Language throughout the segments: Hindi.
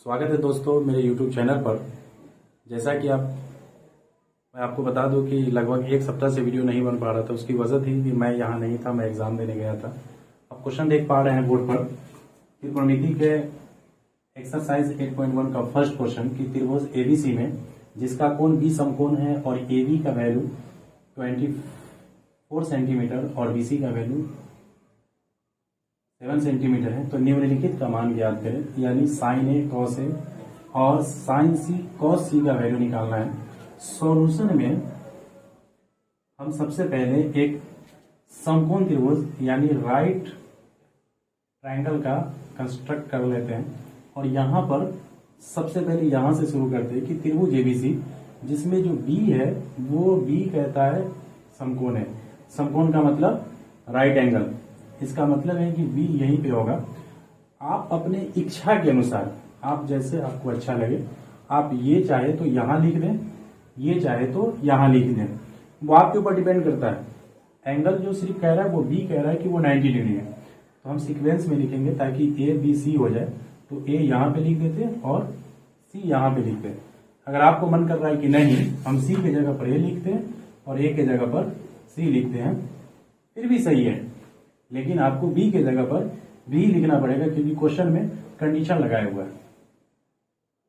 स्वागत है दोस्तों मेरे YouTube चैनल पर। जैसा कि मैं आपको बता दूं कि लगभग एक सप्ताह से वीडियो नहीं बन पा रहा था। उसकी वजह थी कि मैं यहाँ नहीं था, मैं एग्जाम देने गया था। अब क्वेश्चन देख पा रहे हैं बोर्ड पर। त्रिकोणमिति के एक्सरसाइज 8.1 का फर्स्ट क्वेश्चन कि त्रिभुज एबीसी में जिसका कोण बी समकोण है और एबी का वैल्यू 24 सेंटीमीटर और बीसी का वैल्यू 7 सेंटीमीटर है, तो निम्नलिखित का मान ज्ञात करें। यानी साइन ए कॉस ए और साइन सी कॉस सी का वैल्यू निकालना है। सॉल्यूशन में हम सबसे पहले एक समकोण त्रिभुज यानी राइट ट्रायंगल का कंस्ट्रक्ट कर लेते हैं। और यहाँ पर सबसे पहले यहाँ से शुरू करते हैं कि त्रिभुज एबीसी जिसमें जो बी है वो बी कहता है समकोण है। समकोण का मतलब राइट एंगल। इसका मतलब है कि बी यहीं पे होगा। आप अपने इच्छा के अनुसार, आप जैसे आपको अच्छा लगे, आप ये चाहे तो यहाँ लिख दें, ये चाहे तो यहाँ लिख दें, वो आपके ऊपर डिपेंड करता है। एंगल जो सिर्फ कह रहा है वो बी कह रहा है कि वो 90 डिग्री है, तो हम सीक्वेंस में लिखेंगे ताकि ए बी सी हो जाए। तो ए यहाँ पे लिख देते हैं और सी यहाँ पे लिखते हैं। अगर आपको मन कर रहा है कि नहीं, हम सी की जगह पर ए लिखते हैं और ए की जगह पर सी लिखते हैं, फिर भी सही है। लेकिन आपको बी के जगह पर बी लिखना पड़ेगा क्योंकि क्वेश्चन में कंडीशन लगाया हुआ है,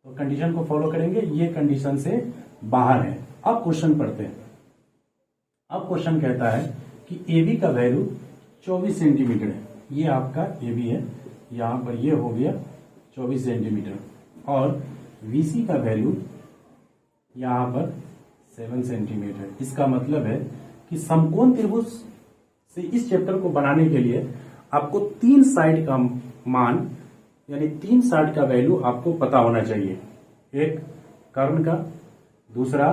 तो कंडीशन को फॉलो करेंगे। ये कंडीशन से बाहर है। अब क्वेश्चन पढ़ते हैं। अब क्वेश्चन कहता है कि AB का वैल्यू 24 सेंटीमीटर है। ये आपका AB है, यहां पर ये हो गया 24 सेंटीमीटर और VC का वैल्यू यहां पर 7 सेंटीमीटर। इसका मतलब है कि समकोण त्रिभुज से इस चैप्टर को बनाने के लिए आपको 3 साइड का मान यानी 3 साइड का वैल्यू आपको पता होना चाहिए। एक कर्ण का, दूसरा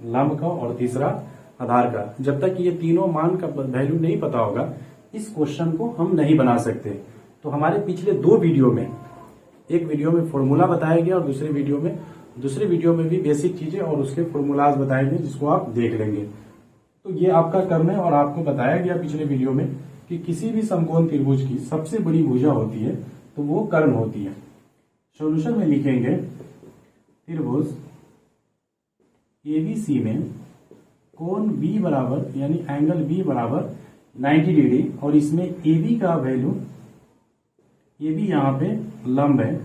लंब का और तीसरा आधार का। जब तक ये तीनों मान का वैल्यू नहीं पता होगा, इस क्वेश्चन को हम नहीं बना सकते। तो हमारे पिछले 2 वीडियो में, एक वीडियो में फॉर्मूला बताया गया और दूसरे वीडियो में भी बेसिक चीजें और उसके फॉर्मूलाज बताए गए, जिसको आप देख लेंगे। तो ये आपका कर्ण है और आपको बताया गया पिछले वीडियो में कि किसी भी समकोण त्रिभुज की सबसे बड़ी भुजा होती है तो वो कर्ण होती है। सॉल्यूशन में लिखेंगे त्रिभुज एबीसी में कोण बी बराबर यानी एंगल बी बराबर 90 डिग्री और इसमें एबी का वैल्यू, एबी यहां पे लंब है,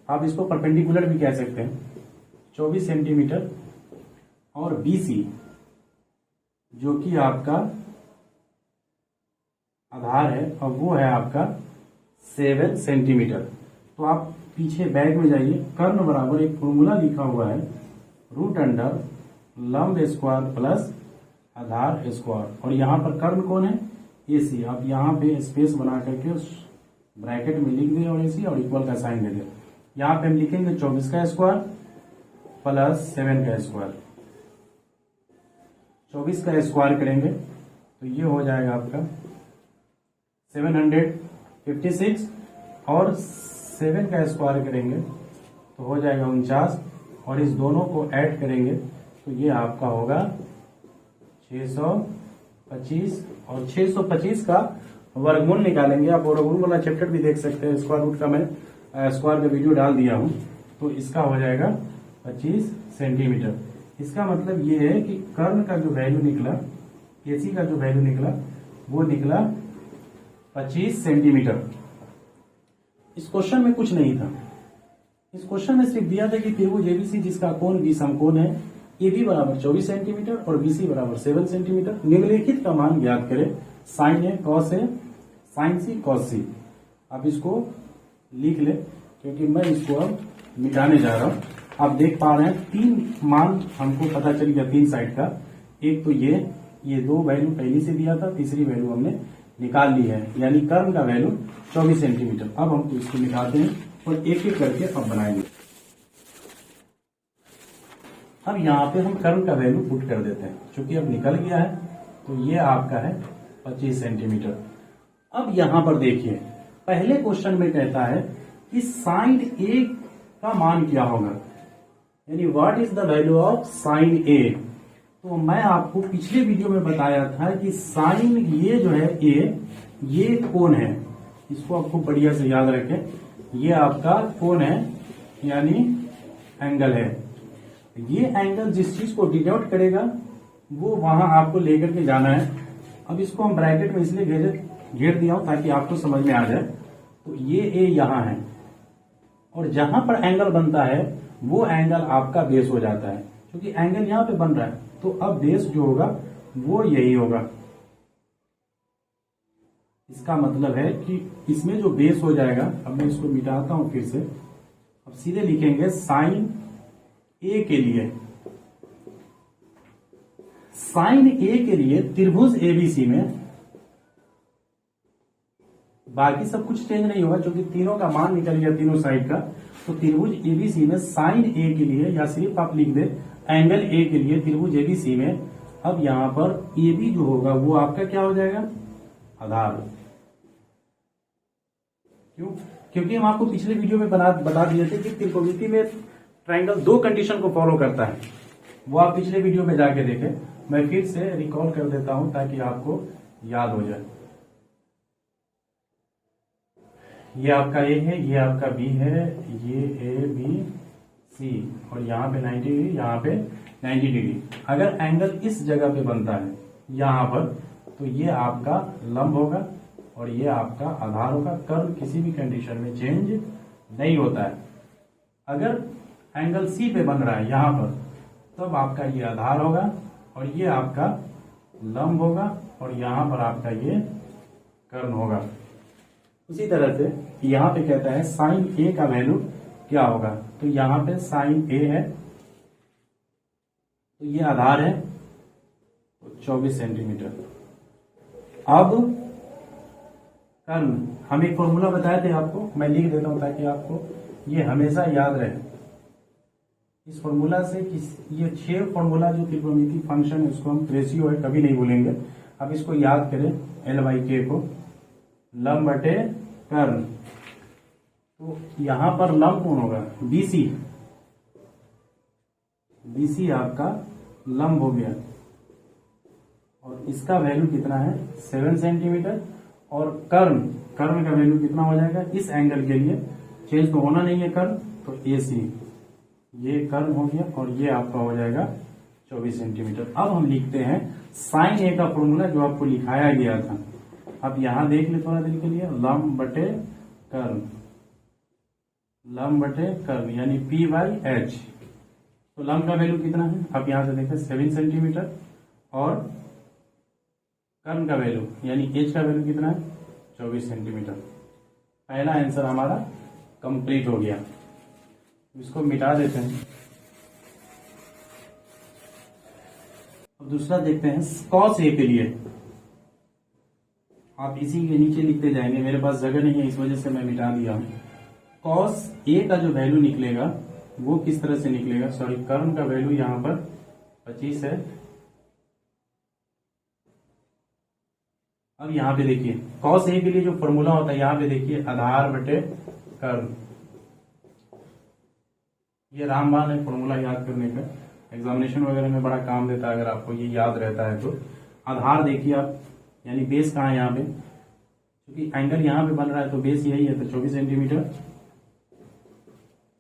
आप इसको परपेंडिकुलर भी कह सकते हैं, 24 सेंटीमीटर और BC जो कि आपका आधार है और वो है आपका 7 सेंटीमीटर। तो आप पीछे बैक में जाइए। कर्ण बराबर एक फॉर्मूला लिखा हुआ है, रूट अंडर लंब स्क्वायर प्लस आधार स्क्वायर। और यहाँ पर कर्ण कौन है? AC। आप यहाँ पे स्पेस बना करके उस ब्रैकेट में लिख दें और AC और इक्वल का साइन दे दें। यहाँ पे हम लिखेंगे 24 का स्क्वायर प्लस 7 का स्क्वायर। 24 का स्क्वायर करेंगे तो ये हो जाएगा आपका 756 और 7 का स्क्वायर करेंगे तो हो जाएगा 49 और इस दोनों को ऐड करेंगे तो ये आपका होगा 625 और 625 का वर्गमूल निकालेंगे। आप वर्गमूल वाला चैप्टर भी देख सकते हैं, स्क्वायर रूट का मैं स्क्वायर का वीडियो डाल दिया हूं। तो इसका हो जाएगा 25 सेंटीमीटर। इसका मतलब ये है कि कर्ण का जो वैल्यू निकला, AC का जो वैल्यू निकला वो निकला 25 सेंटीमीटर। इस क्वेश्चन में कुछ नहीं था। इस क्वेश्चन में सिर्फ दिया था कि त्रिभुज एबीसी जिसका कोण बी समकोण है, AB बराबर 24 सेंटीमीटर और BC बराबर 7 सेंटीमीटर। निम्नलिखित का मान ज्ञात करें। Sign A cos A, sign C cos सी। आप इसको लिख ले क्योंकि मैं इसको अब मिटाने जा रहा हूं। आप देख पा रहे हैं 3 मान हमको पता चल गया 3 साइड का। एक तो ये 2 वैल्यू पहले से दिया था, तीसरी वैल्यू हमने निकाल ली है, यानी कर्ण का वैल्यू 24 सेंटीमीटर। अब हम इसको निकालते हैं और एक एक करके अब बनाएंगे। अब यहाँ पे हम कर्ण का वैल्यू पुट कर देते हैं, क्योंकि अब निकल गया है। तो ये आपका है 25 सेंटीमीटर। अब यहां पर देखिए, पहले क्वेश्चन में कहता है कि साइन ए का मान क्या होगा, यानी what is the value of sine A. तो मैं आपको पिछले वीडियो में बताया था कि साइन ये जो है ए, ये कोण है इसको आपको बढ़िया से याद रखें। ये आपका कोण है यानी एंगल है। ये एंगल जिस चीज को डिनोट करेगा वो वहां आपको लेकर के जाना है। अब इसको हम ब्रैकेट में इसलिए घेर दिया हूं ताकि आपको समझ में आ जाए। तो ये ए यहां है और जहां पर एंगल बनता है वो एंगल आपका बेस हो जाता है, क्योंकि एंगल यहां पे बन रहा है। तो अब बेस जो होगा वो यही होगा। इसका मतलब है कि इसमें जो बेस हो जाएगा, अब मैं इसको मिटाता हूं फिर से। अब सीधे लिखेंगे साइन ए के लिए, साइन ए के लिए त्रिभुज एबीसी में बाकी सब कुछ चेंज नहीं होगा क्योंकि तीनों का मान निकल गया तीनों साइड का। तो त्रिभुज एबीसी में साइन ए के लिए, या सिर्फ आप लिख दे एंगल ए के लिए त्रिभुज एबीसी में, अब यहां पर ए बी जो होगा वो आपका क्या हो जाएगा, आधार। क्यों? क्योंकि हम आपको पिछले वीडियो में बता दिए थे कि त्रिकोणमिति में ट्रायंगल दो कंडीशन को फॉलो करता है। वो आप पिछले वीडियो में जाके देखें। मैं फिर से रिकॉल कर देता हूं ताकि आपको याद हो जाए। ये आपका ए है, ये आपका बी है, ये ए बी सी, और यहाँ पे 90 डिग्री, यहाँ पे 90 डिग्री। अगर एंगल इस जगह पे बनता है यहाँ पर, तो ये आपका लंब होगा और ये आपका आधार होगा। कर्व किसी भी कंडीशन में चेंज नहीं होता है। अगर एंगल सी पे बन रहा है यहाँ पर, तब आपका ये आधार होगा और ये आपका लंब होगा और यहाँ पर आपका ये कर्ण होगा। उसी तरह से यहाँ पे कहता है साइन ए का वैल्यू क्या होगा। तो यहाँ पे साइन ए है, तो ये आधार है 24 सेंटीमीटर। अब कर्ण, हम एक फॉर्मूला बताए थे आपको, मैं लिख देता हूं ताकि आपको ये हमेशा याद रहे। इस फॉर्मूला से ये 6 फॉर्मूला जो त्रिकोणमिति फंक्शन है उसको हम रेशियो है कभी नहीं भूलेंगे। अब इसको याद करें, L/K को, लंब बटे कर्ण। तो यहां पर लंब कौन होगा, BC। BC आपका लंब हो गया और इसका वैल्यू कितना है 7 सेंटीमीटर। और कर्ण का वैल्यू कितना हो जाएगा, इस एंगल के लिए चेंज तो होना नहीं है कर्ण, तो AC, ये कर्ण हो गया और ये आपका हो जाएगा 24 सेंटीमीटर। अब हम लिखते हैं साइन ए का फॉर्मूला जो आपको लिखाया गया था। अब यहां देख ले थोड़ा देर के लिए, लंब बटे कर्ण, लंब बटे कर्ण यानी P/H। तो लंब का वैल्यू कितना है, अब यहां से देखें 7 सेंटीमीटर, और कर्ण का वैल्यू यानी H का वैल्यू कितना है 24 सेंटीमीटर। पहला आंसर हमारा कंप्लीट हो गया। इसको मिटा देते हैं। अब दूसरा देखते हैं कॉस ए के लिए। आप इसी के नीचे लिखते जाएंगे, मेरे पास जगह नहीं है इस वजह से मैं मिटा दिया हूं। कॉस ए का जो वैल्यू निकलेगा वो किस तरह से निकलेगा, सॉरी, कर्ण का वैल्यू यहां पर 25 है। अब यहां पे देखिए कॉस ए के लिए जो फॉर्मूला होता है, यहां पे देखिए आधार बटे कर्ण। ये रामबाण है फॉर्मूला याद करने का, एग्जामिनेशन वगैरह में बड़ा काम देता है अगर आपको ये याद रहता है तो। आधार देखिए आप, यानी बेस कहाँ है यहाँ पे, क्योंकि एंगल यहाँ पे बन रहा है तो बेस यही है, तो 24 सेंटीमीटर।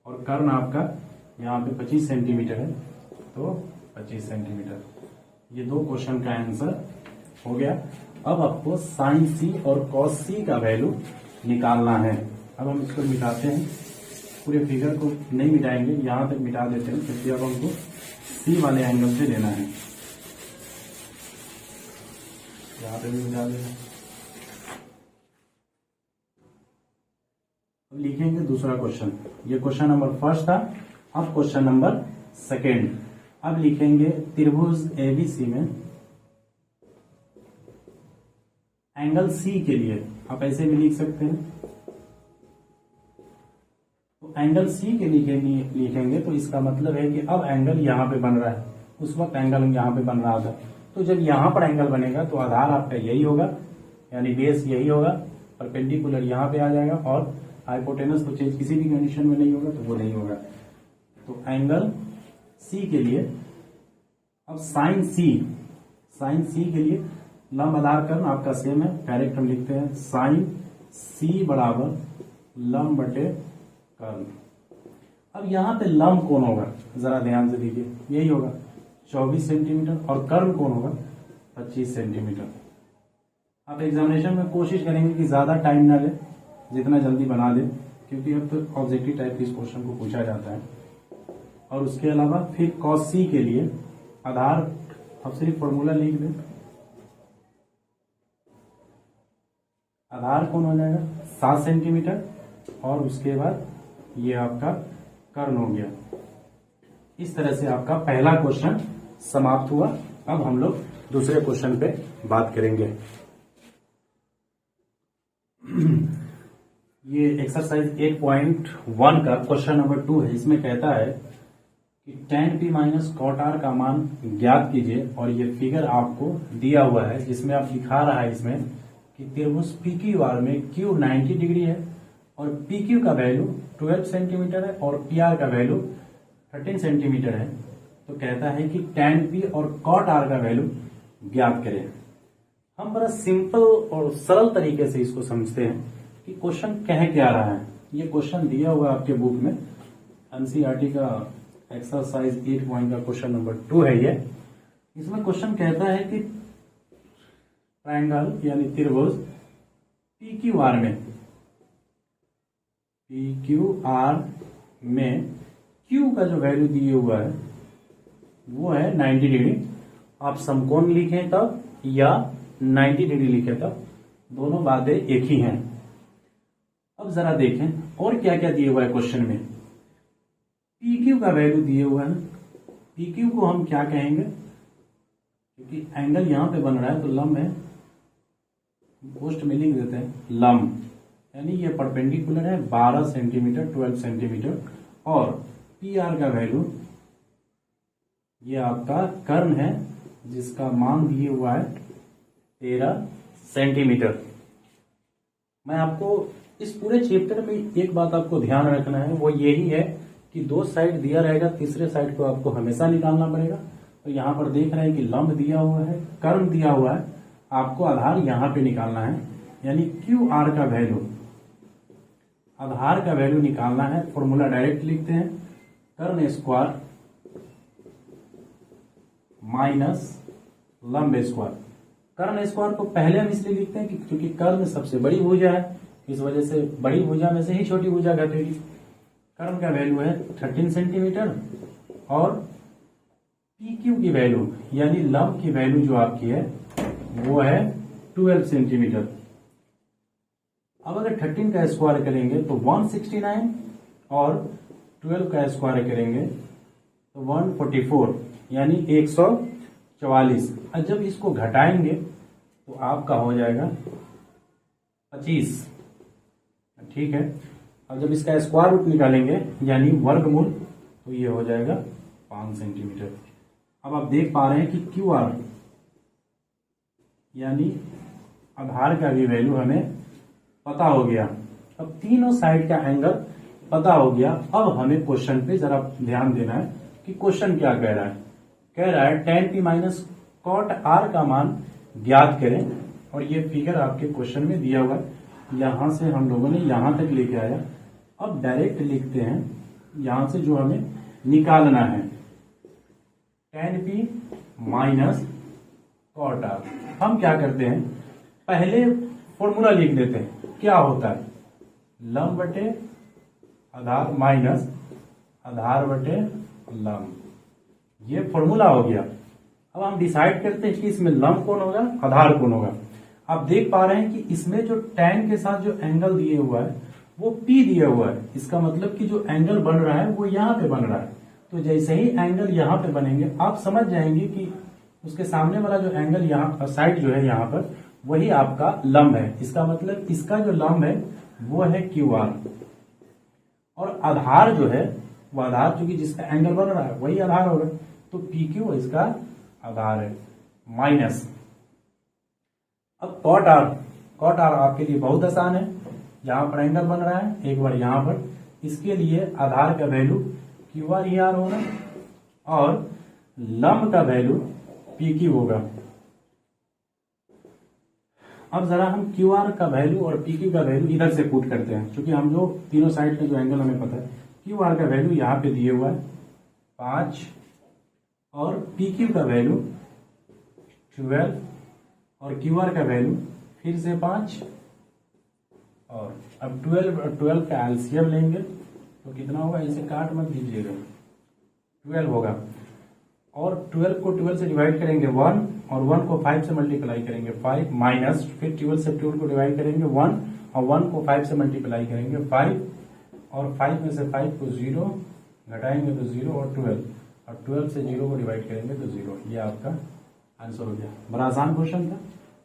और कर्ण आपका यहाँ पे 25 सेंटीमीटर है, तो 25 सेंटीमीटर। ये 2 क्वेश्चन का आंसर हो गया। अब आपको साइन सी और कॉस सी का वैल्यू निकालना है। अब हम इसको मिटाते हैं, पूरे फिगर को नहीं मिटाएंगे, यहां तक मिटा देते हैं क्योंकि अब हमको सी वाले एंगल से लेना है। यहां पे भी मिटा देते हैं। लिखेंगे दूसरा क्वेश्चन, ये क्वेश्चन नंबर 1 था। अब क्वेश्चन नंबर 2। अब लिखेंगे त्रिभुज एबीसी में एंगल सी के लिए, आप ऐसे भी लिख सकते हैं। तो एंगल सी के लिए लिखेंगे तो इसका मतलब है कि अब एंगल यहां पे बन रहा है, उस वक्त एंगल यहां पे बन रहा था। तो जब यहां पर एंगल बनेगा तो आधार आपका यही होगा, यानी बेस यही होगा, परपेंडिकुलर यहां पे आ जाएगा, और हाइपोटेनस तो चेंज किसी भी कंडीशन में नहीं होगा, तो वो नहीं होगा। तो एंगल सी के लिए अब साइन सी के लिए लंब आधार कर्ण आपका सेम है, डायरेक्ट हम लिखते हैं साइन सी बराबर लंब बटे कर्ण। अब यहां पे लंब कौन होगा, जरा ध्यान से देखिए, यही होगा 24 सेंटीमीटर और कर्ण कौन होगा 25 सेंटीमीटर। आप एग्जामिनेशन में कोशिश करेंगे कि ज्यादा टाइम ना ले, जितना जल्दी बना दे, क्योंकि अब तो ऑब्जेक्टिव टाइप के इस क्वेश्चन को पूछा जाता है। और उसके अलावा फिर कॉस सी के लिए आधार अब सिर्फ फॉर्मूला लिख दें, आधार कौन हो जाएगा 7 सेंटीमीटर और उसके बाद ये आपका कर्ण हो गया। इस तरह से आपका पहला क्वेश्चन समाप्त हुआ। अब हम लोग दूसरे क्वेश्चन पे बात करेंगे। ये एक्सरसाइज 8.1 का क्वेश्चन नंबर 2 है। इसमें कहता है कि tan p minus cot r का मान ज्ञात कीजिए और ये फिगर आपको दिया हुआ है, जिसमें आप दिखा रहा है इसमें कि त्रिभुज पी क्यू आर में Q 90 डिग्री है और पी क्यू का वैल्यू 12 सेंटीमीटर है और पी आर का वैल्यू 13 सेंटीमीटर है। तो कहता है कि tan p और cot r का वैल्यू ज्ञात करें। हम बड़ा सिंपल और सरल तरीके से इसको समझते हैं कि क्वेश्चन कह क्या रहा है। ये क्वेश्चन दिया हुआ आपके बुक में, एनसीईआरटी का एक्सरसाइज 8 पॉइंट का क्वेश्चन नंबर 2 है ये। इसमें क्वेश्चन कहता है कि ट्रायंगल यानी त्रिभुज पी क्यू आर में क्यू का जो वैल्यू दिए हुआ है वो है 90 डिग्री। आप समकोण लिखें तब या 90 डिग्री लिखें तब, दोनों बातें एक ही हैं। अब जरा देखें और क्या क्या दिए हुआ है क्वेश्चन में। पी क्यू का वैल्यू दिए हुआ है। पी क्यू को हम क्या कहेंगे, क्योंकि एंगल यहां पे बन रहा है तो लंब है, पोस्ट में लिख देते हैं लंब, यानी ये परपेंडिकुलर है 12 सेंटीमीटर 12 सेंटीमीटर। और पी आर का वैल्यू ये आपका कर्ण है, जिसका मान दिए हुआ है 13 सेंटीमीटर। मैं आपको इस पूरे चैप्टर में एक बात आपको ध्यान रखना है, वो यही है कि 2 साइड दिया रहेगा, तीसरे साइड को आपको हमेशा निकालना पड़ेगा। तो यहाँ पर देख रहे हैं कि लंब दिया हुआ है, कर्ण दिया हुआ है, आपको आधार यहाँ पे निकालना है, यानी क्यू आर का वैल्यू, आधार का वैल्यू निकालना है। फॉर्मूला डायरेक्ट लिखते हैं, कर्ण स्क्वायर माइनस लंब स्क्वायर। कर्ण स्क्वायर को पहले हम इसलिए लिखते हैं कि क्योंकि कर्ण सबसे बड़ी भुजा है, इस वजह से बड़ी भुजा में से ही छोटी भुजा घटेगी। कर्ण का वैल्यू है 13 सेंटीमीटर और पी क्यू की वैल्यू यानी लंब की वैल्यू जो आपकी है वो है 12 सेंटीमीटर। अब अगर 13 का स्क्वायर करेंगे तो 169 और 12 का स्क्वायर करेंगे तो 144 यानी 144। और जब इसको घटाएंगे तो आपका हो जाएगा 25, ठीक है। अब जब इसका स्क्वायर रूट निकालेंगे यानी वर्गमूल तो ये हो जाएगा 5 सेंटीमीटर। अब आप देख पा रहे हैं कि क्यू आर यानी आधार का भी वैल्यू हमें पता हो गया। अब तीनों साइड का एंगल पता हो गया। अब हमें क्वेश्चन पे जरा ध्यान देना है कि क्वेश्चन क्या कह रहा है। कह रहा है tan p minus cot r का मान ज्ञात करें, और ये फिगर आपके क्वेश्चन में दिया हुआ है। यहां से हम लोगों ने यहां तक लेके आया। अब डायरेक्ट लिखते हैं यहां से जो हमें निकालना है, tan p minus cot r. हम क्या करते हैं, पहले फॉर्मूला लिख देते हैं। क्या होता है, लंब बटे आधार माइनस आधार बटे लंब, ये फॉर्मूला हो गया। अब हम डिसाइड करते हैं कि इसमें लंब कौन होगा, आधार कौन होगा। आप देख पा रहे हैं कि इसमें जो tan के साथ जो एंगल दिए हुआ है वो P दिया हुआ है। इसका मतलब कि जो एंगल बन रहा है वो यहाँ पे बन रहा है। तो जैसे ही एंगल यहाँ पे बनेंगे आप समझ जाएंगे कि उसके सामने वाला जो एंगल यहाँ साइड जो है यहाँ पर वही आपका लंब है। इसका मतलब इसका जो लंब है वो है क्यू आर, और आधार जो है वो आधार चूंकि जिसका एंगल बन रहा है वही आधार होगा, तो पी क्यू इसका आधार है माइनस। अब कॉट आर आपके लिए बहुत आसान है। जहां पर एंगल बन रहा है एक बार यहां पर, इसके लिए आधार का वैल्यू क्यू आर ही आर होगा और लंब का वैल्यू पी क्यू होगा। अब जरा हम क्यू आर का वैल्यू और पी क्यू का वैल्यू इधर से पुट करते हैं, क्योंकि हम लोग तीनों साइड का जो एंगल हमें पता है। क्यू आर का वैल्यू यहाँ पे दिए हुआ है 5 और पी क्यू का वैल्यू 12 और क्यू आर का वैल्यू फिर से 5 और अब 12 का एलसीएम लेंगे तो कितना होगा, इसे काट मत दीजिएगा, 12 होगा। और 12 को 12 से डिवाइड करेंगे 1 और 1 को 5 से मल्टीप्लाई करेंगे 5 माइनस, फिर 12 से 12 को डिवाइड करेंगे 1 और 1 को 5 से मल्टीप्लाई करेंगे 5 और 5 में से 5 को 0 घटाएंगे तो 0 और 12 और 12 से 0 को डिवाइड करेंगे तो 0। ये आपका आंसर हो गया। बड़ा आसान क्वेश्चन था,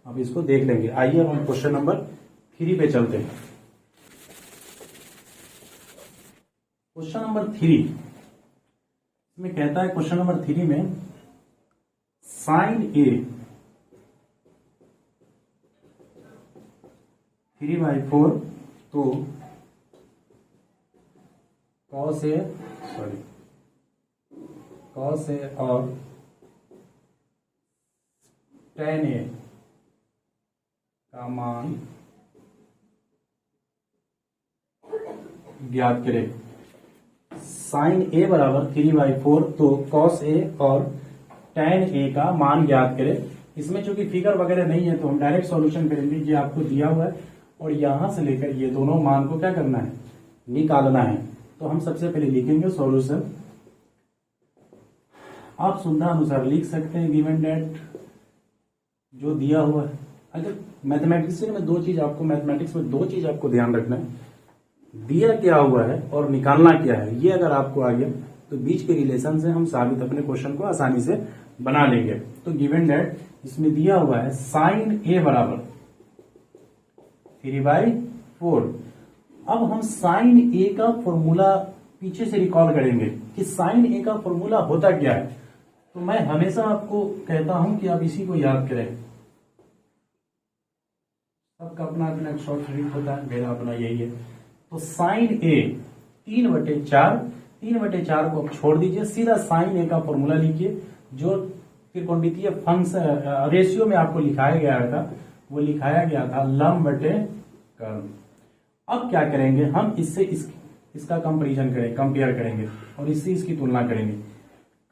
अब इसको देख लेंगे। आइए हम क्वेश्चन नंबर 3 पे चलते हैं। क्वेश्चन नंबर 3 में कहता है, क्वेश्चन नंबर 3 में साइन ए 3/4 तो कॉस ए और tan ए का मान ज्ञात करें। साइन ए बराबर 3/4 तो कॉस ए और tan ए का मान ज्ञात करें। इसमें चूंकि फिगर वगैरह नहीं है तो हम डायरेक्ट सॉल्यूशन करेंगे। ये आपको दिया हुआ है और यहां से लेकर ये दोनों मान को क्या करना है, निकालना है। तो हम सबसे पहले लिखेंगे सॉल्यूशन। आप सुविधा अनुसार लिख सकते हैं गिवन डेट जो दिया हुआ है। अगर मैथमेटिक्स में दो चीज आपको ध्यान रखना है, दिया क्या हुआ है और निकालना क्या है। ये अगर आपको आ गया तो बीच के रिलेशन से हम साबित अपने क्वेश्चन को आसानी से बना लेंगे। तो गिवन डेट इसमें दिया हुआ है साइन ए बराबर 3/4। अब हम साइन ए का फॉर्मूला पीछे से रिकॉल करेंगे कि साइन ए का फॉर्मूला होता क्या है। तो मैं हमेशा आपको कहता हूं कि आप इसी को याद करें। सबका अपना अपना शॉर्ट ट्रिक होता है, मेरा अपना यही है। तो साइन ए 3/4 को आप छोड़ दीजिए, सीधा साइन ए का फॉर्मूला लिखिए जो त्रिकोणमितीय फंक्शन रेशियो में आपको लिखाया गया था, वो लिखाया गया था लंब बटे कर्ण। अब क्या करेंगे, हम इससे इसका कंपेयर करेंगे और इससे इसकी तुलना करेंगे।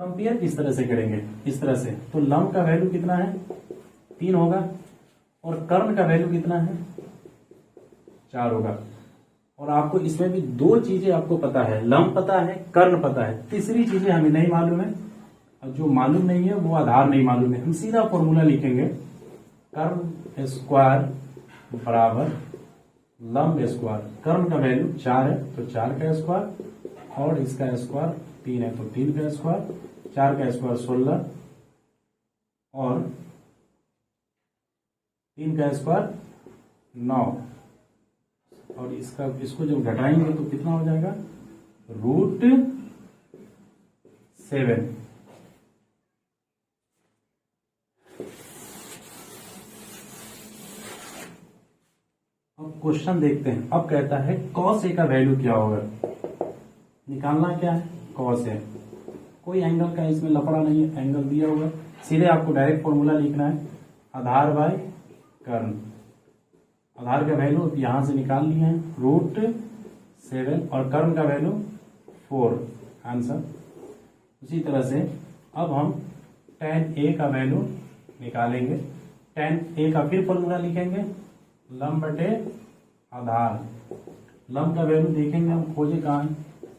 कंपेयर किस तरह से करेंगे, इस तरह से। तो लंब का वैल्यू कितना है 3 होगा और कर्ण का वैल्यू कितना है 4 होगा। और आपको इसमें भी दो चीजें आपको पता है, लंब पता है, कर्ण पता है, तीसरी चीजें हमें नहीं मालूम है। और जो मालूम नहीं है वो आधार नहीं मालूम है। हम सीधा फॉर्मूला लिखेंगे कर्ण स्क्वायर बराबर लंब स्क्वायर। कर्ण का वैल्यू 4 है तो 4 का स्क्वायर और इसका स्क्वायर 3 है तो 3 का स्क्वायर, 4 का स्क्वायर 16 और 3 का स्क्वायर 9 और इसको जब घटाएंगे तो कितना हो जाएगा √7। अब क्वेश्चन देखते हैं। अब कहता है कॉस ए का वैल्यू क्या होगा, निकालना क्या है कॉस ए। कोई एंगल का इसमें लफड़ा नहीं है, एंगल दिया हुआ है, सीधे आपको डायरेक्ट फॉर्मूला लिखना है आधार बाय कर्ण। आधार का वैल्यू यहां से निकाल लिए हैं √7 और कर्ण का वैल्यू 4 आंसर। उसी तरह से अब हम tan ए का वैल्यू निकालेंगे। tan ए का फिर फॉर्मूला लिखेंगे लंब बटे आधार। लंब का वैल्यू देखेंगे हम, खोजे कहाँ है,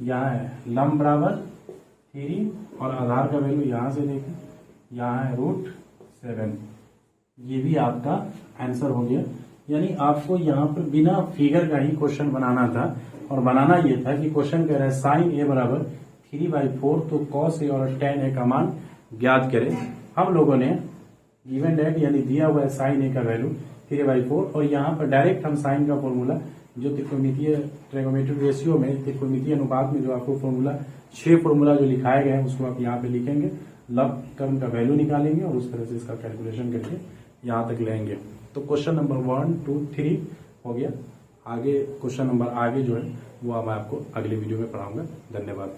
यहाँ है, लंब बराबर 3 और आधार का वैल्यू यहां से देखें, यहाँ है √7। ये भी आपका आंसर हो गया। यानी आपको यहाँ पर बिना फिगर का ही क्वेश्चन बनाना था और बनाना ये था कि क्वेश्चन कह रहा है साइन ए बराबर 3/4 तो कॉस ए और tan ए का मान ज्ञात करें। हम लोगों ने गिवन डेट यानी दिया हुआ है साइन ए का वैल्यू 3/4 और यहाँ पर डायरेक्ट हम साइन का फॉर्मूला जो ट्रिगोनोमेट्रिक रेशियो में त्रिकोणमितीय अनुपात में जो आपको फॉर्मूला 6 फॉर्मूला जो लिखाए गए हैं उसको आप यहाँ पे लिखेंगे, लंब कर्ण का वैल्यू निकालेंगे और उस तरह से इसका कैलकुलेशन करके यहाँ तक लेंगे। तो क्वेश्चन नंबर 1, 2, 3 हो गया। आगे क्वेश्चन नंबर आगे जो है वो मैं आपको अगले वीडियो में पढ़ाऊंगा। धन्यवाद।